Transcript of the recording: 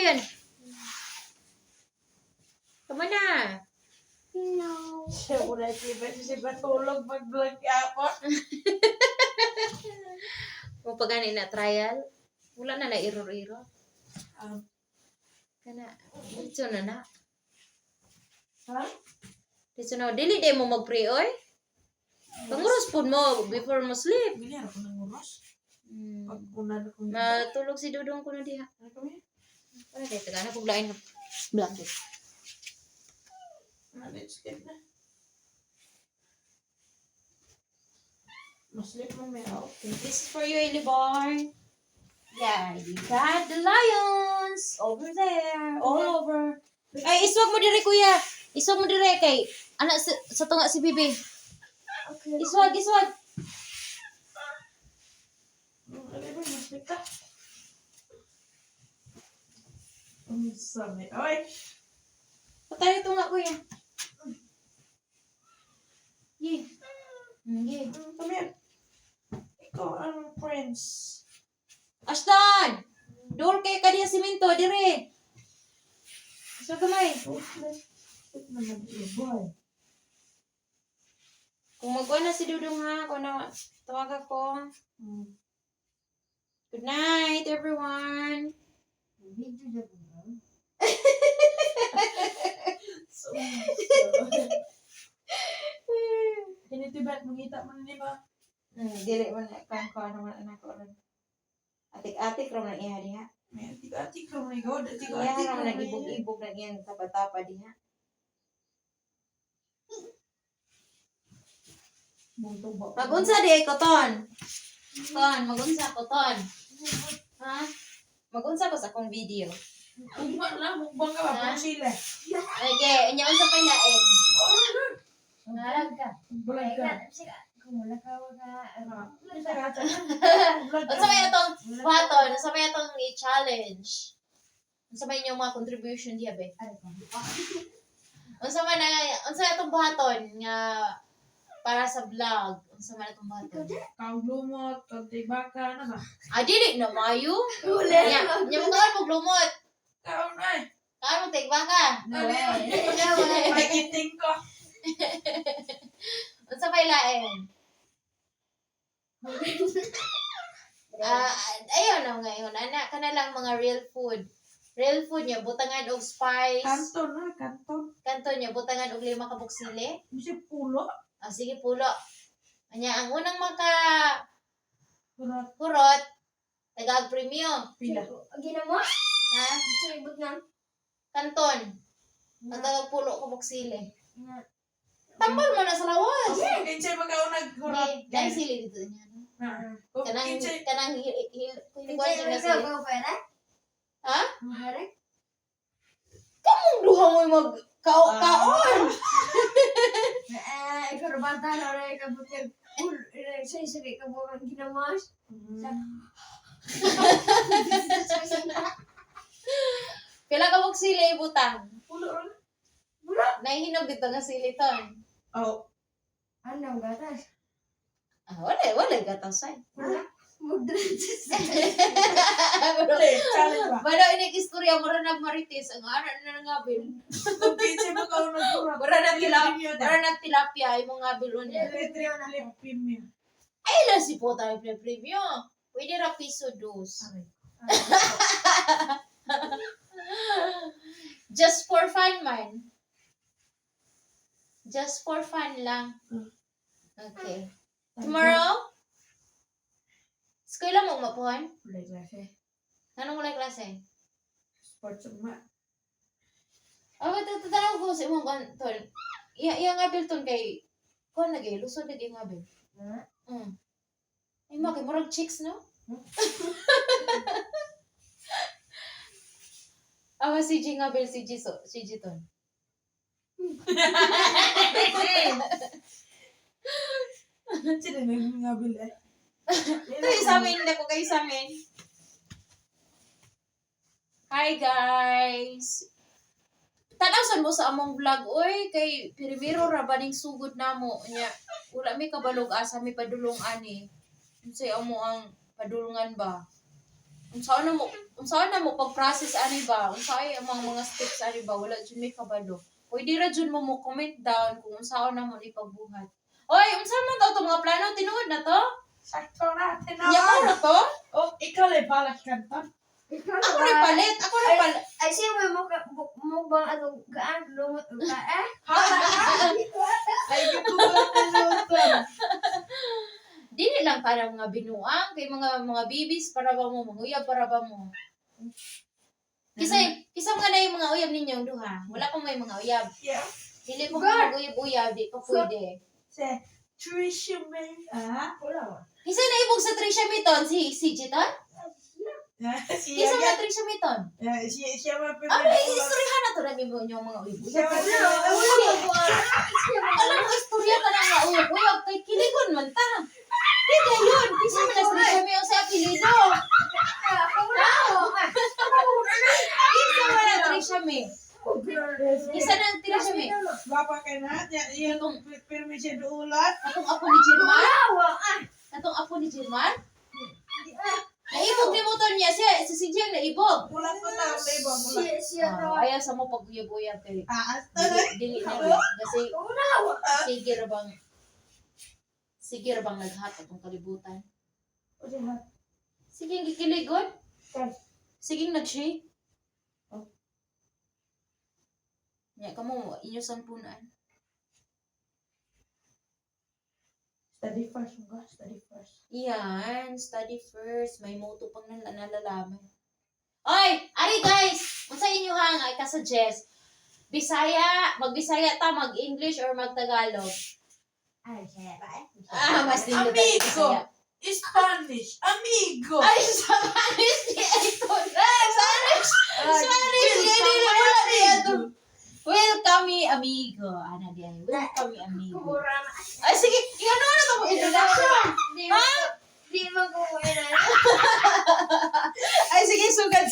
yun. Tama na. No. Siya muna si Batulog mag-vlog ako. Kung pag gani na trial, wala na error-error. Kana, dito na na. Ha? Dito na, dili day mo mag-pray, oy. Panguros po mo before mo sleep. Ganyan ako ng uros. Hmm. Pag unad akong Matulog si Dudong ko na diha. Ano kami? Para kay tagana kog lain ng blanket. Manage na. Maslip mo may okay. This is for you, Illy boy. Yeah, you got the lions over there, all over. Ay, iswag mo dire, kuya. Iswag mo dire kay anak sa tunga si Bibi. Okay. Iswag. Ano ba? Maslip ka? Ang sami. Oy! Patay tunga, kuya. Ye. Ye. Come here. Ikaw ang prince. Ashton! Dol kay kadiya simento dire. Iswag kamay. Ito naman yung boy. Kung magkuha na si Dudong ha, kung na tawag ako. Good night, everyone. Video na po ba? So, kinitibat, mangita mo na ba? Dili man kan ko ano man anak ko ron. Atik-atik ron na iya diha. May atik-atik ka mo ikaw. Iya Atik-atik ron ka na mo ibog-ibog na iyang tapa-tapa diha. Magunsa di ko ton. Ton, magunsa ko ton. Ha? Magunsa ko sa akong video. Mukbang lang, mukbang ka ba? Ha? Pang sila. Okay, nya unsa pay lain? Bulag ka. Bulag ka. Kumula ka wala. Unsa may atong buhaton? Unsa may atong i-challenge? Unsa may inyong mga contribution diha be? Unsa man unsa atong buhaton nga para sa vlog? Unsa man atong buhaton? Kang lumot, kang tibaka, ano ba? Dili na mayo. Nya mo kaon mo glumot. Kaon ay. Kaon mo tigba ka. Magiting ko. Unsa may lain? Ayun na ngayon. Ana kana lang mga real food. Real food niya butangan og spice. Kanton na, kanton. Kanto niya butangan og 5 ka buksili. Misi pulo. Sige pulo. Anya ang unang maka Kurot. kurot tagag premium. Pila. Ginamos? Ha? Gusto ibot nga. Kanton. Ang tagag pulo ka buksili. Tambal mo na sa lawas. Kinsay magaw nagkurot. Dahil sili dito niya. Kanang Kinsay. hiniguan dyan na sili. Pwede? Ha? Pwede? Kamong duha mo mag-kaon. Ikaw na bata na rin kabutin. Say ka mo ang ginamos. Pila ka mong sili ibutang. Pulo ron. Nahihinog dito nga sili ton. Oh. Ano gatas? Wala gatasay. Wala. Mudrenses. Challenge ba? Bado inig istorya mo rin marites ang anak na nangabil. Kung kinsay magaw nagkurot. Para na tilapia ay mga bilon niya. Premium. Ay lang si po tayo premium. Pwede ra piso dos. Just for fun man. Just for fun lang. Okay. Tomorrow? Eskwela mo mapuhan? Kulay klase. Anong wala klase? Sports ma. Tatanaw ko sa imong kanton. Iya nga bil ton kay kon lagi lusod lagi nga bil. Ay mo kay murag chicks no? Awa si G nga bil si G ton. Sila na yung mga bilay. Kayo sa amin, hindi ko kayo sa amin. Hi guys! Tanasan mo sa among vlog, oy, kay Pirimiro ra ba ning sugod namo nya. Wala may kabalog asa may padulong ani. Unsay amo ang padulungan ba? Unsa ano mo unsaon na mo pag-process ani ba? Unsay ang mga steps ani ba? Wala jud may kabalo. Pwede ra jud mo comment down kung unsaon na mo ni pagbuhat. Oy, unsa man daw to mga plano tinuod na to? Sakto natin Ya na. na to? Oh, ikaw lang balas kanta. Ikaw Ako ba? rin palit. Ako rin palit. Ay, siya mo bang ano, gaan, lumot, eh? Ay, gitugot na luton. Dili lang para mga binuang kay mga babies para ba mo, mga uyab para ba mo. Kisa mga na yung mga uyab ninyong duha. Wala pa may mga uyab. Yeah. Dili po mga uyab-uyab, di pa pwede. Say, Trisha May. Wala. Kisa na ibog sa Trisha Miton, si Jiton? Siya Kisa nga. na Trisha Miton? Siya Ah, mapipili. may istoryahan na to na yung mga Siya uyab-uyab. Alam mo, istorya ka na nga uyab-uyab. Kay kiligon man ta. Di yun. Kisa man na Trisha May ang sa apelido. Kisa man na Trisha May. Kisa na Trisha May. Bapa ka na. Yan ang pirmi siya duulat. Katong apo ni Jirman? Katong apo ni Jirman? Naibog ni motor niya siya. Si Jeng naibog. Wala ko na. Iba mo lang. Siya raw. Ayaw sa mo pag-uyab-uyab kay Asta dili na rin. Kasi sige ra bang naghat atong kalibutan. Sige gikiligon. Sige nag-shake. Nya kamo inyo sampunan. Study first, mga. Study first. Iyan, study first. May motto pang nalalaman. Oy, ari guys, unsa inyo hang ay ka-suggest? Bisaya, mag-Bisaya ta, mag-English or mag-Tagalog? Mas nindot ang Amigo. Bisaya. Spanish. Amigo. Ay, Spanish ni ito. Spanish. Spanish ni ito. Wala niya ito. Welcome me, amigo. Ana di ay. Welcome me, amigo. Ay, sige. Ano na ito mo introduction? Di mo kukuha na. Ay, sige. Sugad.